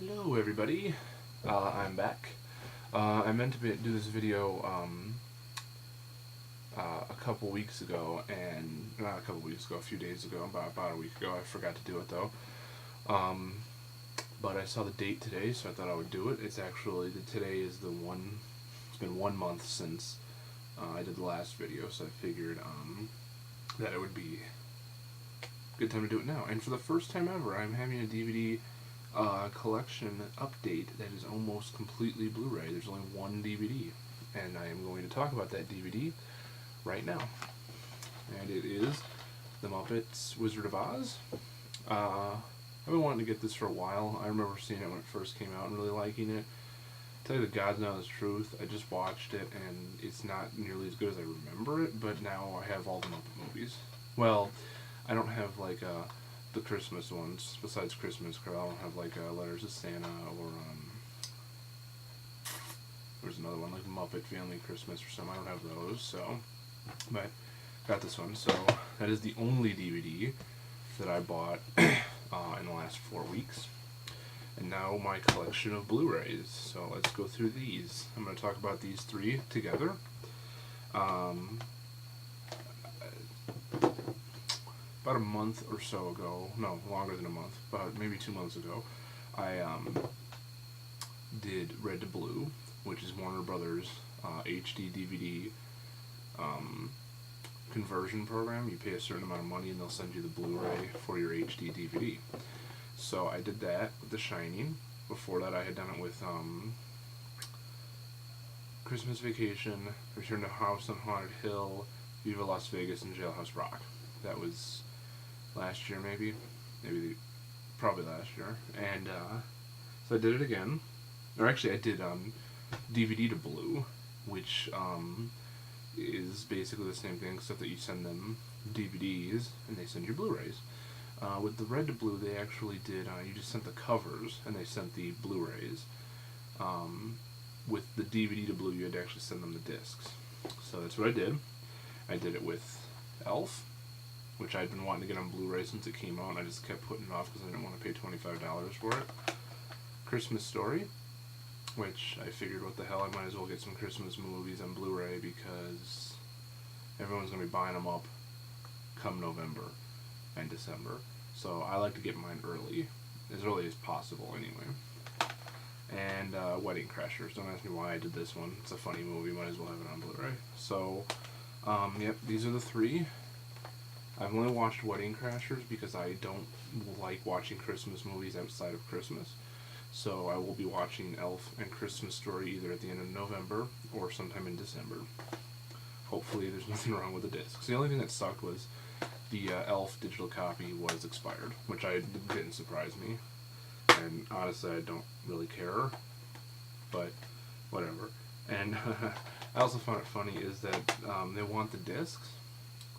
Hello everybody, I'm back. I meant to do this video a couple weeks ago, and not a couple weeks ago, a few days ago, about a week ago. I forgot to do it though. But I saw the date today, so I thought I would do it. It's actually, today is it's been 1 month since I did the last video, so I figured that it would be a good time to do it now. And for the first time ever, I'm having a DVD collection update that is almost completely Blu-ray. There's only one DVD, and I am going to talk about that DVD right now. And it is The Muppets Wizard of Oz. I've been wanting to get this for a while. I remember seeing it when it first came out and really liking it. To tell you the God's honest truth, I just watched it and it's not nearly as good as I remember it, but now I have all the Muppet movies. Well, I don't have like the Christmas ones, besides Christmas Carol. I don't have like Letters of Santa or there's another one like Muppet Family Christmas or something. I don't have those, so, but got this one. So that is the only DVD that I bought in the last 4 weeks. And now my collection of Blu-rays. So let's go through these. I'm going to talk about these three together. About a month or so ago, no, longer than a month, about maybe 2 months ago, I did Red to Blue, which is Warner Brothers HD DVD conversion program. You pay a certain amount of money and they'll send you the Blu-ray for your HD DVD. So I did that with The Shining. Before that I had done it with Christmas Vacation, Return to House on Haunted Hill, Viva Las Vegas, and Jailhouse Rock. That was last year, probably last year. And so I did it again. Or actually I did DVD to Blue, which is basically the same thing, except that you send them DVDs and they send you Blu-rays. With the Red to Blue, they actually did, you just sent the covers and they sent the Blu-rays. With the DVD to Blue, you had to actually send them the discs. So that's what I did. I did it with Elf, which I'd been wanting to get on Blu-ray since it came out, and I just kept putting it off because I didn't want to pay $25 for it. Christmas Story, which I figured, what the hell, I might as well get some Christmas movies on Blu-ray because everyone's going to be buying them up come November and December. So I like to get mine early as possible anyway. And Wedding Crashers. Don't ask me why I did this one. It's a funny movie, might as well have it on Blu-ray. So, yep, these are the three. I've only watched Wedding Crashers because I don't like watching Christmas movies outside of Christmas. So I will be watching Elf and Christmas Story either at the end of November or sometime in December. Hopefully there's nothing wrong with the discs. The only thing that sucked was the Elf digital copy was expired, which didn't surprise me. And honestly, I don't really care, but whatever. And I also found it funny is that they want the discs.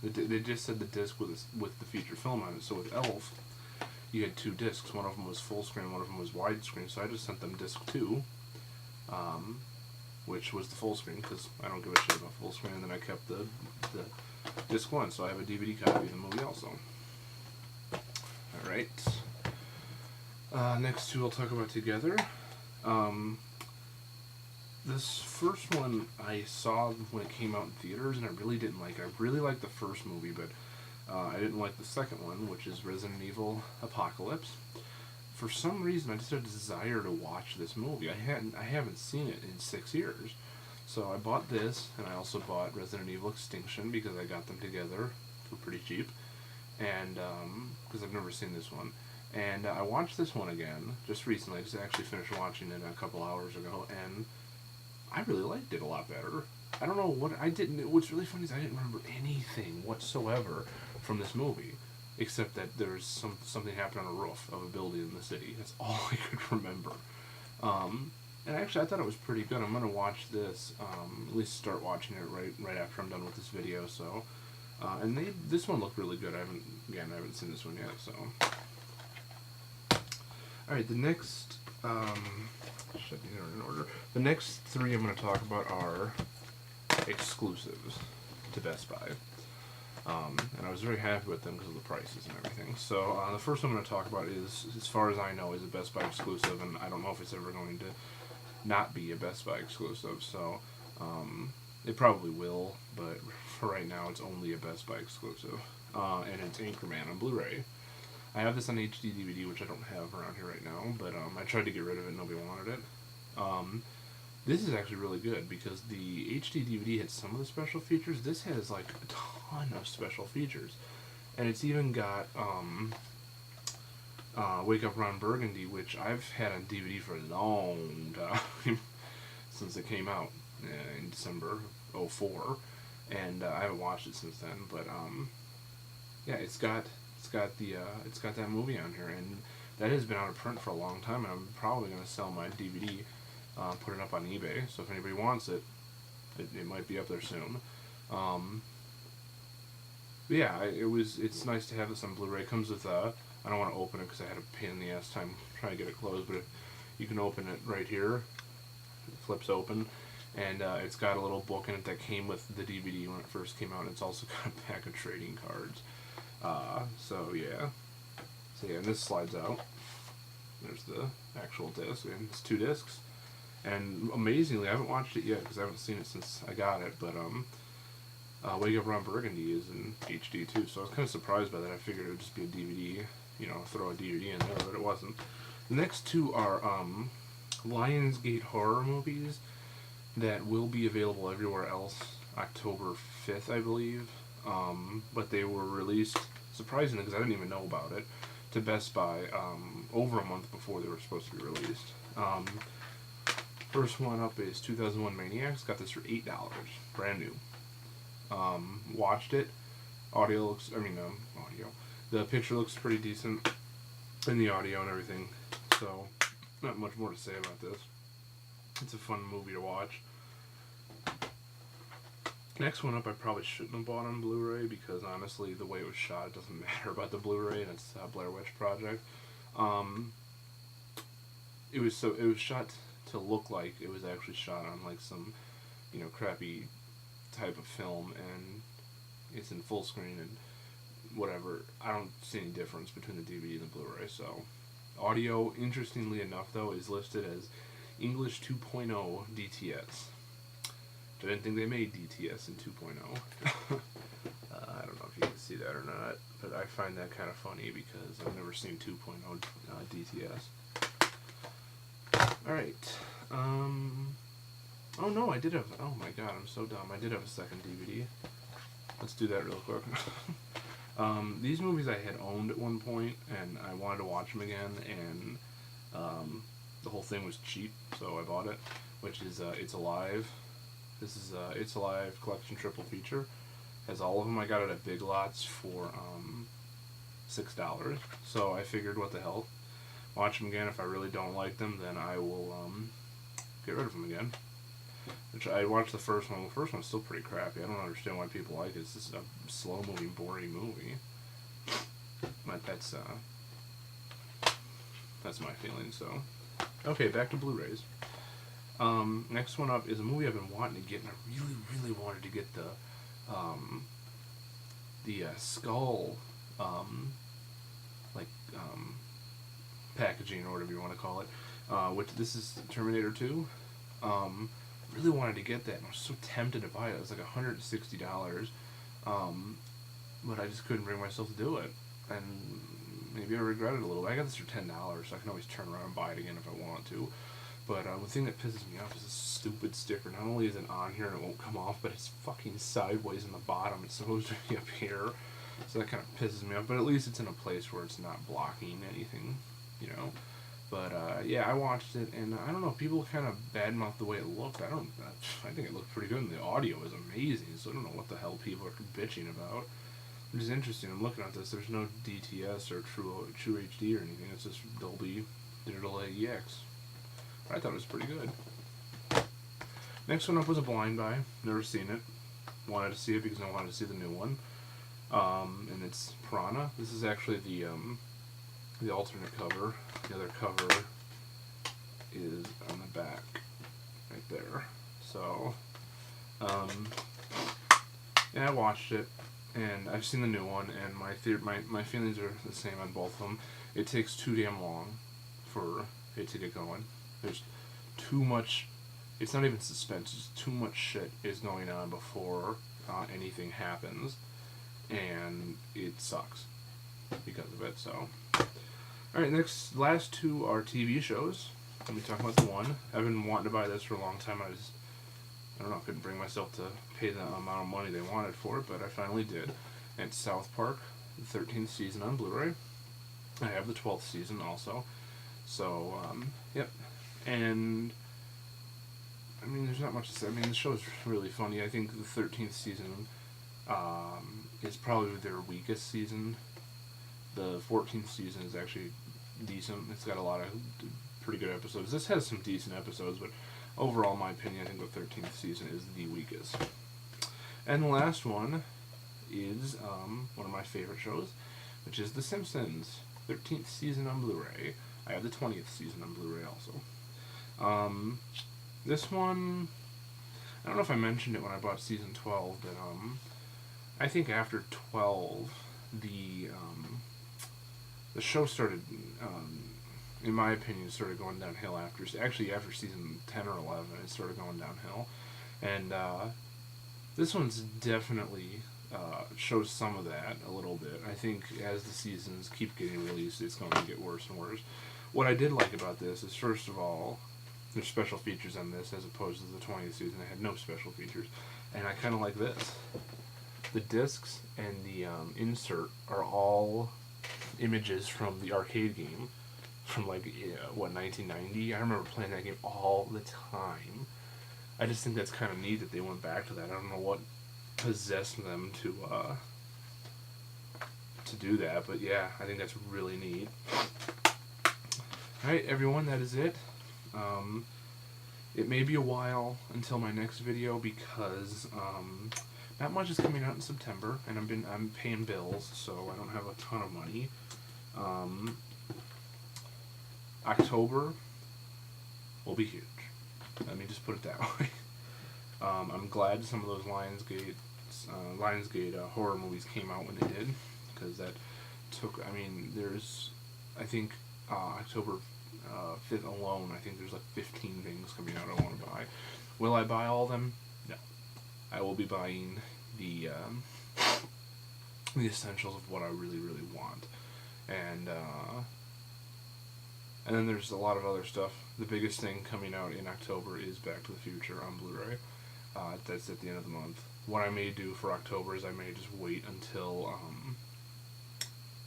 They just said the disc with the feature film on it. So with Elf, you had 2 discs. One of them was full screen, one of them was widescreen. So I just sent them disc 2, which was the full screen because I don't give a shit about full screen. And then I kept the disc 1, so I have a DVD copy of the movie also. All right. Next two I'll talk about together. This first one I saw when it came out in theaters, and I really didn't like it. I really liked the first movie, but I didn't like the second one, which is Resident Evil Apocalypse. For some reason, I just had a desire to watch this movie. I haven't seen it in 6 years. So I bought this, and I also bought Resident Evil Extinction because I got them together for pretty cheap, and because I've never seen this one. And I watched this one again just recently. I just actually finished watching it a couple hours ago, and I really liked it a lot better. I don't know what I didn't. What's really funny is I didn't remember anything whatsoever from this movie, except that there's something happened on a roof of a building in the city. That's all I could remember. And actually, I thought it was pretty good. I'm gonna watch this, at least start watching it right after I'm done with this video. So, and this one looked really good. I haven't seen this one yet. So, all right, the next. Shut these in order. The next 3 I'm going to talk about are exclusives to Best Buy. And I was very happy with them because of the prices and everything. So the first one I'm going to talk about is, as far as I know, is a Best Buy exclusive, and I don't know if it's ever going to not be a Best Buy exclusive. So it probably will, but for right now, it's only a Best Buy exclusive, and it's Anchorman on Blu-ray. I have this on HD DVD, which I don't have around here right now, but I tried to get rid of it. Nobody wanted it. This is actually really good because the HD DVD had some of the special features. This has like a ton of special features, and it's even got Wake Up Ron Burgundy, which I've had on DVD for a long time since it came out in December '04, and I haven't watched it since then. But yeah, it's got that movie on here, and that has been out of print for a long time, and I'm probably going to sell my DVD, put it up on eBay, so if anybody wants it, it might be up there soon. Yeah, it's nice to have this on Blu-ray. It comes with, I don't want to open it because I had a pain in the ass time trying to get it closed, but you can open it right here. It flips open, and it's got a little book in it that came with the DVD when it first came out, and it's also got a pack of trading cards. So yeah, and this slides out. There's the actual disc, and it's 2 discs. And amazingly, I haven't watched it yet because I haven't seen it since I got it. But Wake Up Ron Burgundy is in HD too, so I was kind of surprised by that. I figured it would just be a DVD, throw a DVD in there, but it wasn't. The next 2 are Lionsgate horror movies that will be available everywhere else October 5th, I believe. But they were released, surprisingly, because I didn't even know about it, to Best Buy over a month before they were supposed to be released. First one up is 2001 Maniacs. Got this for $8, brand new. Watched it. Audio. The picture looks pretty decent, and the audio and everything. So, not much more to say about this. It's a fun movie to watch. Next one up, I probably shouldn't have bought on Blu-ray because honestly, the way it was shot, it doesn't matter about the Blu-ray, and it's Blair Witch Project. It was shot to look like it was actually shot on like some, crappy type of film, and it's in full screen and whatever. I don't see any difference between the DVD and the Blu-ray. So, audio, interestingly enough, though, is listed as English 2.0 DTS. I didn't think they made DTS in 2.0. I don't know if you can see that or not, but I find that kind of funny because I've never seen 2.0 DTS. Alright. Oh no, I did have... Oh my god, I'm so dumb. I did have a second DVD. Let's do that real quick. These movies I had owned at one point, and I wanted to watch them again, and the whole thing was cheap, so I bought it, which is It's Alive. This is It's Alive Collection Triple Feature. Has all of them. I got it at Big Lots for $6. So I figured, what the hell? Watch them again. If I really don't like them, then I will get rid of them again. Which I watched the first one. The first one's still pretty crappy. I don't understand why people like it. It's just a slow-moving, boring movie. But that's my feeling. So, okay, back to Blu-rays. Next one up is a movie I've been wanting to get, and I really, really wanted to get the skull, packaging or whatever you want to call it. Which this is Terminator II. Really wanted to get that, and I was so tempted to buy it. It was like $160, but I just couldn't bring myself to do it, and maybe I regret it a little bit. I got this for $10, so I can always turn around and buy it again if I want to. But the thing that pisses me off is this stupid sticker. Not only is it on here and it won't come off, but it's fucking sideways in the bottom. It's supposed to be up here, so that kind of pisses me off. But at least it's in a place where it's not blocking anything, But yeah, I watched it, and I don't know. People kind of badmouth the way it looked. I think it looked pretty good, and the audio was amazing. So I don't know what the hell people are bitching about. Which is interesting. I'm looking at this. There's no DTS or True HD or anything. It's just Dolby Digital AEX. I thought it was pretty good. Next one up was a blind buy. Never seen it. Wanted to see it because I wanted to see the new one. And it's Piranha. This is actually the alternate cover. The other cover is on the back, right there. So, yeah, I watched it. and I've seen the new one, and my feelings are the same on both of them. It takes too damn long for it to get going. There's too much. It's not even suspense. Just too much shit is going on before anything happens, and it sucks because of it. So, all right, last two are TV shows. Let me talk about the one. I've been wanting to buy this for a long time. I don't know, couldn't bring myself to pay the amount of money they wanted for it, but I finally did. And it's South Park, the 13th season on Blu-ray. I have the 12th season also. So, yep. And, I mean, there's not much to say. I mean, the show's really funny. I think the 13th season is probably their weakest season. The 14th season is actually decent. It's got a lot of pretty good episodes. This has some decent episodes, but overall, in my opinion, I think the 13th season is the weakest. And the last one is one of my favorite shows, which is The Simpsons, 13th season on Blu-ray. I have the 20th season on Blu-ray also. This one, I don't know if I mentioned it when I bought season 12, but I think after 12, the show started, in my opinion, started going downhill after season 10 or 11, it started going downhill. And this one's definitely shows some of that a little bit. I think as the seasons keep getting released, it's going to get worse and worse. What I did like about this is, first of all, there's special features on this as opposed to the 20th season. It had no special features. And I kind of like this. The discs and the insert are all images from the arcade game from 1990. I remember playing that game all the time. I just think that's kind of neat that they went back to that. I don't know what possessed them to do that, but yeah, I think that's really neat. Alright, everyone, that is it. It may be a while until my next video because not much is coming out in September, and I'm paying bills, so I don't have a ton of money. October will be huge. Let me just put it that way. I'm glad some of those Lionsgate horror movies came out when they did, because that took. I mean, there's, I think October 5th alone, I think there's like 15 things coming out I want to buy. Will I buy all of them? No. I will be buying the essentials of what I really, really want. And then there's a lot of other stuff. The biggest thing coming out in October is Back to the Future on Blu-ray. That's at the end of the month. What I may do for October is I may just wait until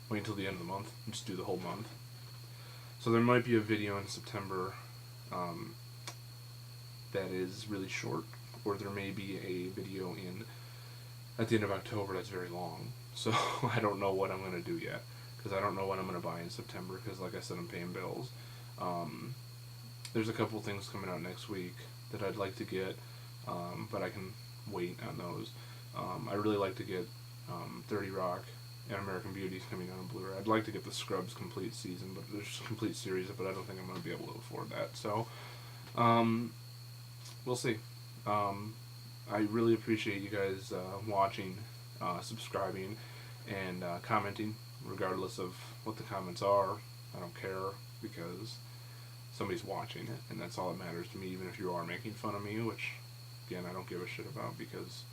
the end of the month and just do the whole month. So there might be a video in September that is really short, or there may be a video at the end of October that's very long. So I don't know what I'm going to do yet, because I don't know what I'm going to buy in September, because like I said, I'm paying bills. There's a couple things coming out next week that I'd like to get, but I can wait on those. I really like to get 30 Rock and American Beauty's coming out on Blu-ray. I'd like to get the Scrubs complete season, but there's complete series, but I don't think I'm going to be able to afford that. So, we'll see. I really appreciate you guys watching, subscribing, and commenting, regardless of what the comments are. I don't care, because somebody's watching it, and that's all that matters to me, even if you are making fun of me, which, again, I don't give a shit about, because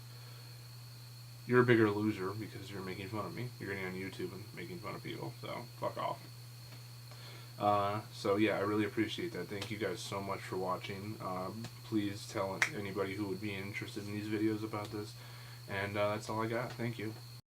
you're a bigger loser because you're making fun of me. You're getting on YouTube and making fun of people, so fuck off. So yeah, I really appreciate that. Thank you guys so much for watching. Please tell anybody who would be interested in these videos about this. And that's all I got. Thank you.